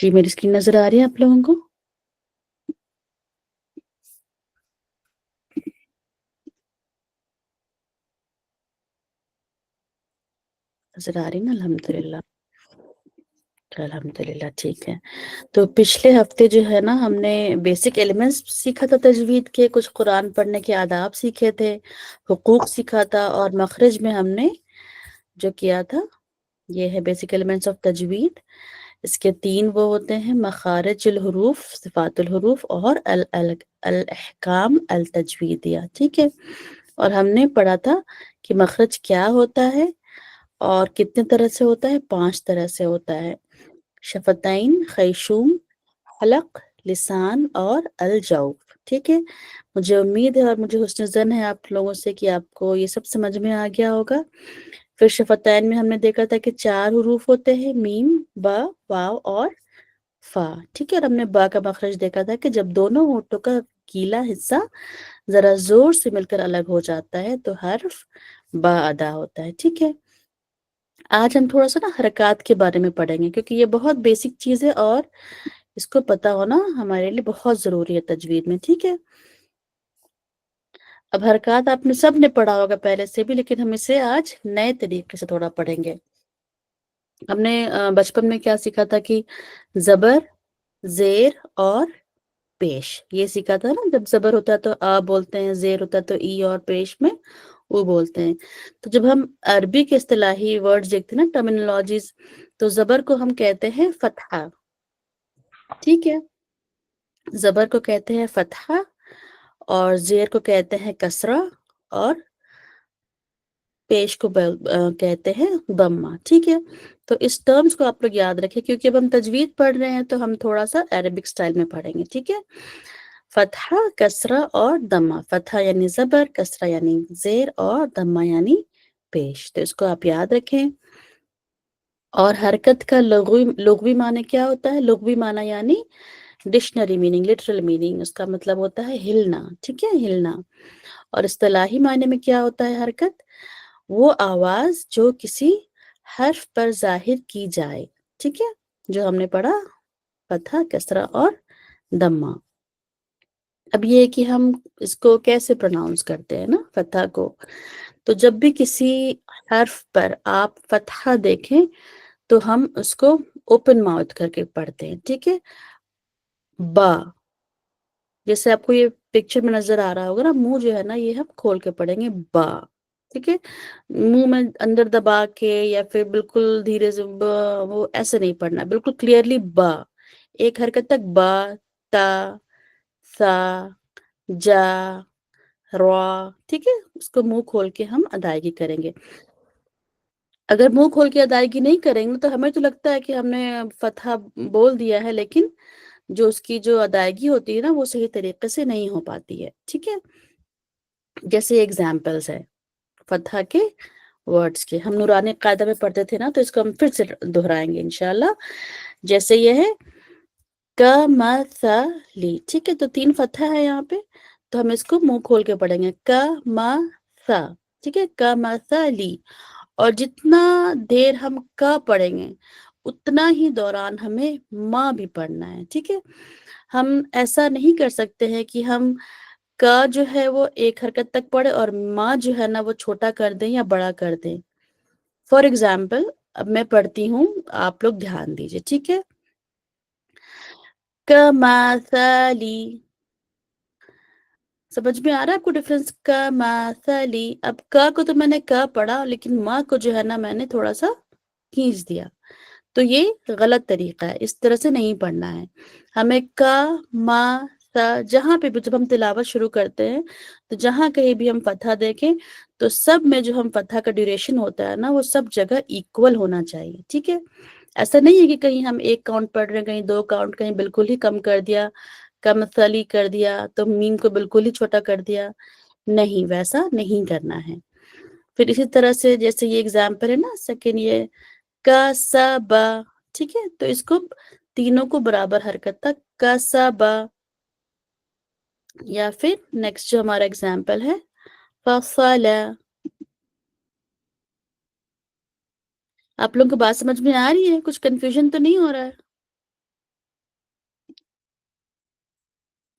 جی میری اسکرین نظر آ رہی ہے آپ لوگوں کو؟ نظر آ رہی نا؟ الحمدللہ الحمدللہ ٹھیک ہے. تو پچھلے ہفتے جو ہے نا ہم نے بیسک ایلیمنٹس سیکھا تھا تجوید کے، کچھ قرآن پڑھنے کے آداب سیکھے تھے، حقوق سیکھا تھا، اور مخرج میں ہم نے جو کیا تھا یہ ہے بیسک ایلیمنٹس آف تجوید. اس کے 3 وہ ہوتے ہیں: مخارج الحروف، صفات الحروف، اور الاحکام التجویدیہ. ٹھیک ہے. اور ہم نے پڑھا تھا کہ مخرج کیا ہوتا ہے اور کتنے طرح سے ہوتا ہے. 5 طرح سے ہوتا ہے: شفتین، خیشوم، حلق، لسان اور الجوف. ٹھیک ہے. مجھے امید ہے اور مجھے حسن ظن ہے آپ لوگوں سے کہ آپ کو یہ سب سمجھ میں آ گیا ہوگا. پھر شفتین میں ہم نے دیکھا تھا کہ 4 حروف ہوتے ہیں: میم، با، واو اور فا. ٹھیک ہے. اور ہم نے با کا مخرج دیکھا تھا کہ جب دونوں ہونٹوں کا گیلا حصہ ذرا زور سے مل کر الگ ہو جاتا ہے تو حرف با ادا ہوتا ہے. ٹھیک ہے. آج ہم تھوڑا سا نا حرکات کے بارے میں پڑھیں گے کیونکہ یہ بہت بیسک چیز ہے اور اس کو پتہ ہونا ہمارے لیے بہت ضروری ہے تجوید میں. ٹھیک ہے. اب حرکات آپ نے سب نے پڑھا ہوگا پہلے سے بھی، لیکن ہم اسے آج نئے طریقے سے تھوڑا پڑھیں گے. ہم نے بچپن میں کیا سیکھا تھا کہ زبر، زیر اور پیش یہ سیکھا تھا نا. جب زبر ہوتا ہے تو آ بولتے ہیں، زیر ہوتا ہے تو ای، اور پیش میں وہ بولتے ہیں. تو جب ہم عربی کے اصطلاحی ورڈز دیکھتے ہیں نا، ٹرمینالوجیز، تو زبر کو ہم کہتے ہیں فتحہ. ٹھیک ہے. زبر کو کہتے ہیں فتحہ، اور زیر کو کہتے ہیں کسرہ، اور پیش کو کہتے ہیں ضمہ. ٹھیک ہے. تو اس ٹرمز کو آپ لوگ یاد رکھیں کیونکہ اب ہم تجوید پڑھ رہے ہیں تو ہم تھوڑا سا عربک سٹائل میں پڑھیں گے. ٹھیک ہے. فتحہ، کسرہ اور ضمہ. فتحہ یعنی زبر، کسرہ یعنی زیر، اور ضمہ یعنی پیش. تو اس کو آپ یاد رکھیں. اور حرکت کا لغوی معنی کیا ہوتا ہے؟ لغوی معنی یعنی ڈکشنری میننگ، لٹرل میننگ، اس کا مطلب ہوتا ہے ہلنا. ٹھیک ہے. ہلنا. اور اصطلاحی معنی میں کیا ہوتا ہے حرکت؟ وہ آواز جو کسی حرف پر ظاہر کی جائے. ٹھیک ہے. جو ہم نے پڑھا فتحہ، کسرہ اور ضمہ. اب یہ ہے کہ ہم اس کو کیسے پروناؤنس کرتے ہیں نا فتحہ کو. تو جب بھی کسی حرف پر آپ فتحہ دیکھیں تو ہم اس کو اوپن ماؤتھ کر کے پڑھتے ہیں. ٹھیک ہے. با، جیسے آپ کو یہ پکچر میں نظر آ رہا ہوگا نا، منہ جو ہے نا یہ ہم کھول کے پڑھیں گے با. ٹھیک ہے. منہ میں اندر دبا کے یا پھر بالکل دھیرے سے وہ ایسے نہیں پڑھنا، بالکل کلیئرلی با. ایک حرکت تک با، تا، سا، جا، را. ٹھیک ہے. اس کو منہ کھول کے ہم ادائیگی کریں گے. اگر منہ کھول کے ادائیگی نہیں کریں گے تو ہمیں تو لگتا ہے کہ ہم نے فتحہ بول دیا ہے، لیکن جو اس کی جو ادائیگی ہوتی ہے نا وہ صحیح طریقے سے نہیں ہو پاتی ہے. ٹھیک ہے. جیسے ایگزامپلز ہے فتحہ کے ورڈز کے، ہم نورانی قاعدہ میں پڑھتے تھے نا، تو اس کو ہم پھر سے دہرائیں گے انشاءاللہ. جیسے یہ ہے کمثلی. ٹھیک ہے. تو 3 فتحہ ہے یہاں پہ، تو ہم اس کو منہ کھول کے پڑھیں گے کمثا. ٹھیک ہے. کمثلی. اور جتنا دیر ہم کا پڑھیں گے اتنا ہی دوران ہمیں ماں بھی پڑھنا ہے. ٹھیک ہے. ہم ایسا نہیں کر سکتے ہیں کہ ہم کا جو ہے وہ ایک حرکت تک پڑھے اور ماں جو ہے نا وہ چھوٹا کر دیں یا بڑا کر دیں. فار ایگزامپل اب میں پڑھتی ہوں، آپ لوگ دھیان دیجئے. ٹھیک ہے. کمثلی. سمجھ میں آ رہا ہے آپ کو ڈفرنس؟ کمثلی. اب کا کو تو میں نے کا پڑھا، لیکن ماں کو جو ہے نا میں نے تھوڑا سا کھینچ دیا. تو یہ غلط طریقہ ہے، اس طرح سے نہیں پڑھنا ہے. ہمیں کا، ما، سا، جہاں پہ بھی جب ہم تلاوت شروع کرتے ہیں تو جہاں کہیں بھی ہم فتحہ دیکھیں تو سب میں جو ہم فتحہ کا ڈیوریشن ہوتا ہے نا وہ سب جگہ ایکول ہونا چاہیے. ٹھیک ہے. ایسا نہیں ہے کہ کہیں ہم 1 کاؤنٹ پڑھ رہے ہیں، کہیں 2 کاؤنٹ، کہیں بالکل ہی کم کر دیا، کمثلی کر دیا تو میم کو بالکل ہی چھوٹا کر دیا. نہیں، ویسا نہیں کرنا ہے. پھر اسی طرح سے جیسے یہ ایگزامپل ہے نا سیکنڈ، یہ کسبا. ٹھیک ہے. تو اس کو تینوں کو برابر حرکت تک کسبا. یا پھر نیکسٹ جو ہمارا ایگزامپل ہے فصل. آپ لوگوں کو بات سمجھ میں آ رہی ہے؟ کچھ کنفیوژن تو نہیں ہو رہا ہے؟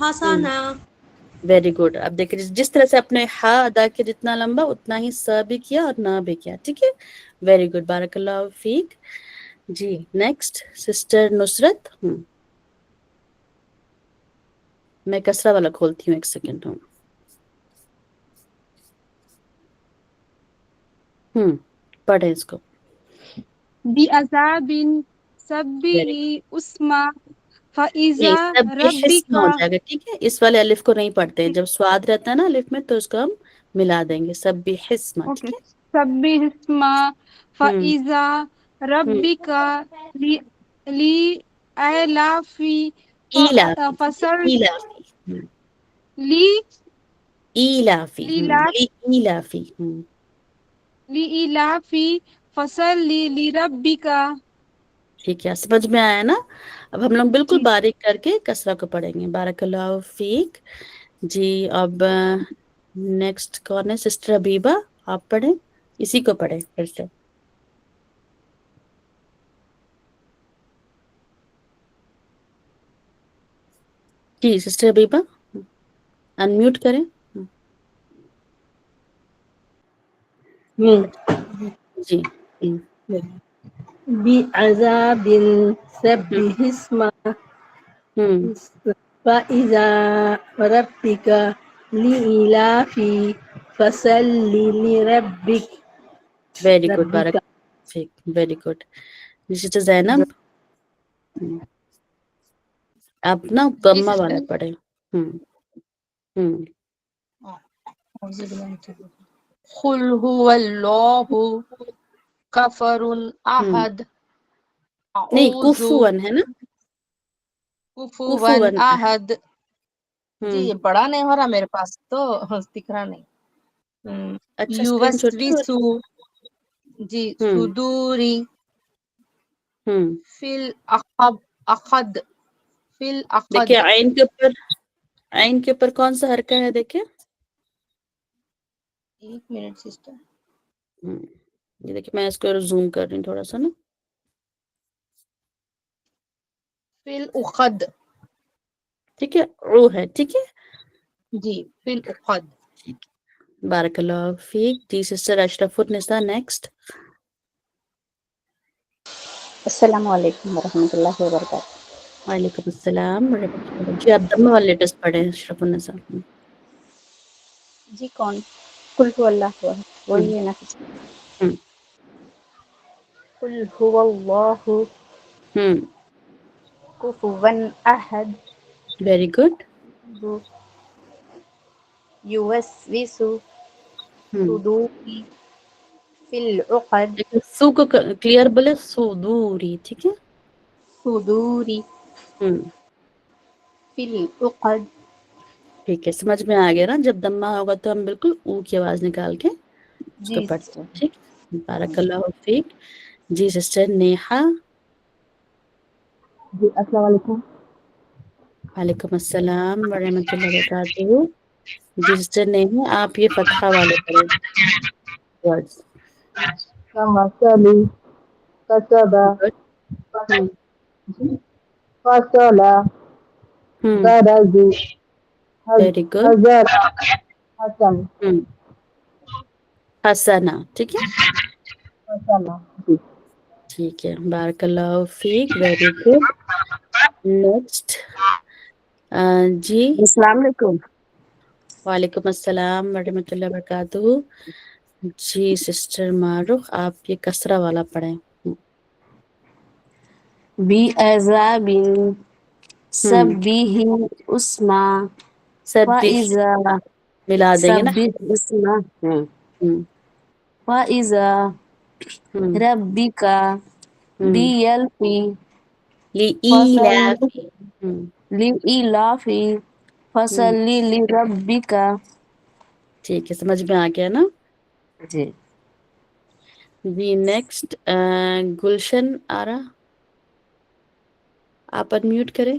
حسنا ویری گڈ. اب دیکھیں جس طرح سے اپنے ہا ادا کیا جتنا لمبا اتنا ہی س بھی کیا اور نا بھی کیا. ٹھیک ہے, ویری گڈ, بارک اللہ فیک. جی نیکسٹ سسٹر نصرت. میں کسرہ والا کھولتی ہوں, ایک سیکنڈ. پڑھیں اس کو. بعذاب سبه اسم فإذا سب حسم ہو ربك. جائے گا. ٹھیک ہے, اس والے الف کو نہیں پڑھتے ہیں. جب سواد رہتا ہے نا الف میں تو اس کو ہم ملا دیں گے. سب حسم. ٹھیک اوکے ہے. سبح اسم فإذا ربك لإعلافی ایلافی. فصل ایلافی. ایلافی. ایلافی. لإعلافی فصل لربك. ٹھیک ہے, سمجھ میں آیا نا. اب ہم لوگ بالکل جی باریک کر کے کسرہ کو پڑھیں گے. بارک اللہ فیک. جی اب نیکسٹ کون ہے؟ سسٹر حبیبہ, آپ پڑھیں. اسی کو پڑھیں پھر سے. جی سسٹر حبیبہ انمیوٹ کریں. جی بعذاب سبح اسم فإذا ربك لإلاف فصل لربك. ویری گڈ, بارک فیک. Very good. سسٹر زینب آپ نا گما والا پڑھیں. قل هو اللہ کفر احد نہیں اعوذ کفون ہے نا, کفوا کفون. احد. جی یہ پڑھا نہیں ہو رہا میرے پاس تو دکھ رہا نہیں. اچھا اسکرین شاٹ یوسوسو جی صدوری فی الاخد فی الاخد. دیکھیں عین کے اوپر کون سا حرکہ ہے؟ دیکھیں ایک منٹ سسٹر. یہ دیکھیں میں اس کو زوم کر رہی ہوں تھوڑا سا نا. فی الاخد. ٹھیک ہے, او ہے. ٹھیک ہے, جی فی الاخد. بارک اللہ فیک. جی سسٹر اشرف النساء نیکسٹ. السلام علیکم ورحمۃ اللہ وبرکاتہ. وعلیکم السلام ورحمۃ اللہ. جی آپ دم والے لیٹسٹ پڑھیں اشرف النساء. جی کون؟ قل هو اللہ وہی ہے نا. قل هو اللہ کفوا احد ویری گڈ. یوسوس صدوری فی العقد سو کو کلیئر بولے, صدوری. ٹھیک ہے, صدوری فی العقد. ٹھیک ہے, سمجھ میں آ گیا نا. جب دمہ ہوگا تو ہم بالکل او کی آواز نکال کے اس کو جی پڑھتے سسٹر. ہیں. ٹھیک, بارک اللہ فیک. جی سسٹر نیہا. جی السلام علیکم. وعلیکم السلام ورحمۃ اللہ وبرکاتہ. جی سسٹر نیہا آپ یہ فتحہ والے پڑھیں ورڈز. کمثلی کسب فصل ضرب ویری گڈ. حضر حسن حسنا. ٹھیک ہے, حسنا. جی ٹھیک ہے, بارک اللہ فیک. Very good. نیکسٹ جی السلام علیکم. وعلیکم السلام ورحمۃ اللہ وبرکاتہ. جی سسٹر معروف آپ یہ کسرہ والا پڑھیں. بعذاب سبح اسم سب فإذا ملا دیں گے نا. سبح اسم ہم، فإذا ہم، ربك ہم. ليلفي فصل لإیلاف. لإلاف فصل لربك. ٹھیک ہے, سمجھ میں آ گیا نا. جی جی نیکسٹ گلشن آرا, آپ انمیوٹ کریں.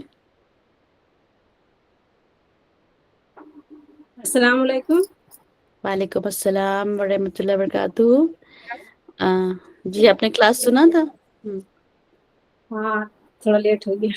السلام علیکم. وعلیکم السلام ورحمۃ اللہ وبرکاتہ. جی آپ نے کلاس سنا تھا؟ ہاں تھوڑا لیٹ ہو گیا.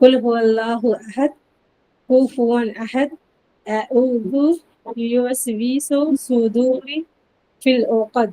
قل هو الله أحد كفوا أحد أعوذ يوسوس صدوري في العقد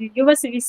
يوسوس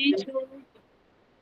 يوسوس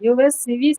يوسوس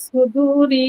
صدوري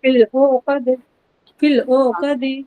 في العقد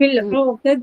في العقد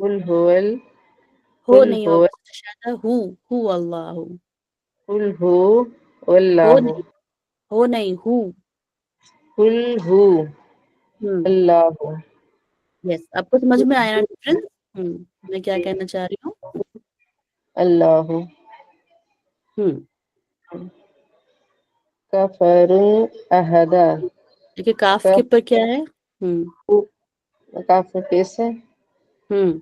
قل هو ال- ہو قل نہیں هو ہوگا شاید ہو اللہ قل هو ہو اللہ نہیں ہو نہیں ہو قل هو اللہ یس آپ کو سمجھ میں آیا نا ڈفرنس میں کیا کہنا چاہ رہی ہوں اللہ کفر احدا دیکھیے کاف کے اوپر کیا ہے کافر کیس ہے ہوں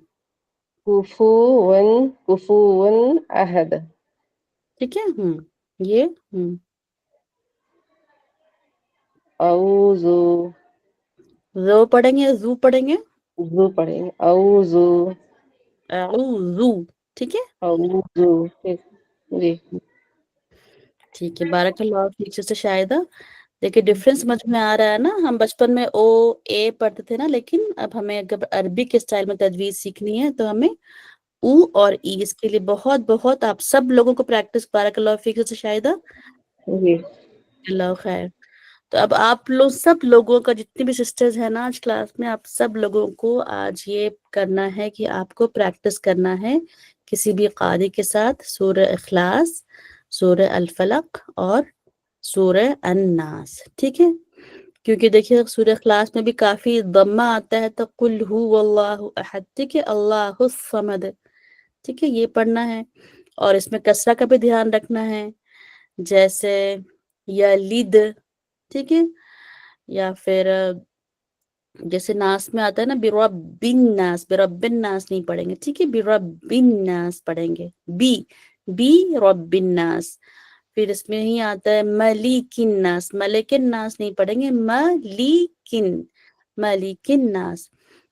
کفون احد ٹھیک ہے یہ اعوذ زو پڑھیں گے زو پڑھیں گے زو پڑھیں گے اعوذ اعوذ ٹھیک ہے اعوذ جی ٹھیک ہے بارک اللہ فیک سے شاہدہ دیکھیے ڈفرینس سمجھ میں آ رہا ہے نا ہم بچپن میں او اے پڑھتے تھے نا لیکن اب ہمیں اگر عربی کے اسٹائل میں تجویز سیکھنی ہے تو ہمیں او اور ای اس کے لیے بہت بہت آپ سب لوگوں کو پریکٹس بارک اللہ فیک سے شاہدہ جی اللہ خیر تو اب آپ لوگ سب لوگوں کا جتنے بھی سسٹرز ہیں نا آج کلاس میں آپ سب لوگوں کو آج یہ کرنا ہے کہ آپ کو پریکٹس کرنا ہے کسی بھی قاری کے ساتھ سورہ اخلاص سورہ الفلق اور سورہ الناس ٹھیک ہے کیونکہ دیکھیے سورہ اخلاص میں بھی کافی ضمہ آتا ہے تو قل هو اللہ احد ٹھیک ہے اللہ الصمد ٹھیک ہے یہ پڑھنا ہے اور اس میں کسرہ کا بھی دھیان رکھنا ہے جیسے یلد ٹھیک ہے یا پھر جیسے ناس میں آتا ہے نا برب الناس برب الناس نہیں پڑھیں گے ٹھیک ہے برب الناس پڑھیں گے بی رب الناس پھر اس میں ہی آتا ہے ملیک الناس ملک الناس نہیں پڑھیں گے ملیک الناس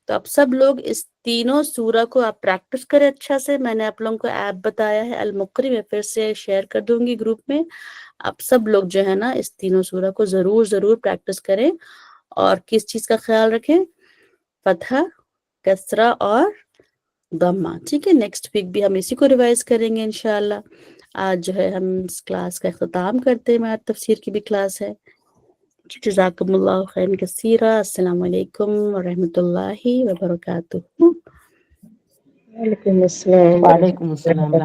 تو آپ سب لوگ اس تینوں سورہ کو آپ پریکٹس کریں اچھا سے میں نے آپ لوگوں کو ایپ بتایا ہے المقری میں پھر سے شیئر کر دوں گی گروپ میں آپ سب لوگ جو ہے نا اس تینوں سورہ کو ضرور پریکٹس کریں اور کس چیز کا خیال رکھیں فتحہ کسرہ اور ضمہ ٹھیک ہے نیکسٹ ویک بھی ہم اسی کو ریوائز کریں گے انشاءاللہ آج جو ہے ہم اس کلاس کا اختتام کرتے ہیں ہماری تفسیر کی بھی کلاس ہے جزاکم اللہ خیر کثیرا السلام علیکم ورحمۃ اللہ وبرکاتہ وعلیکم السلام وعلیکم السلام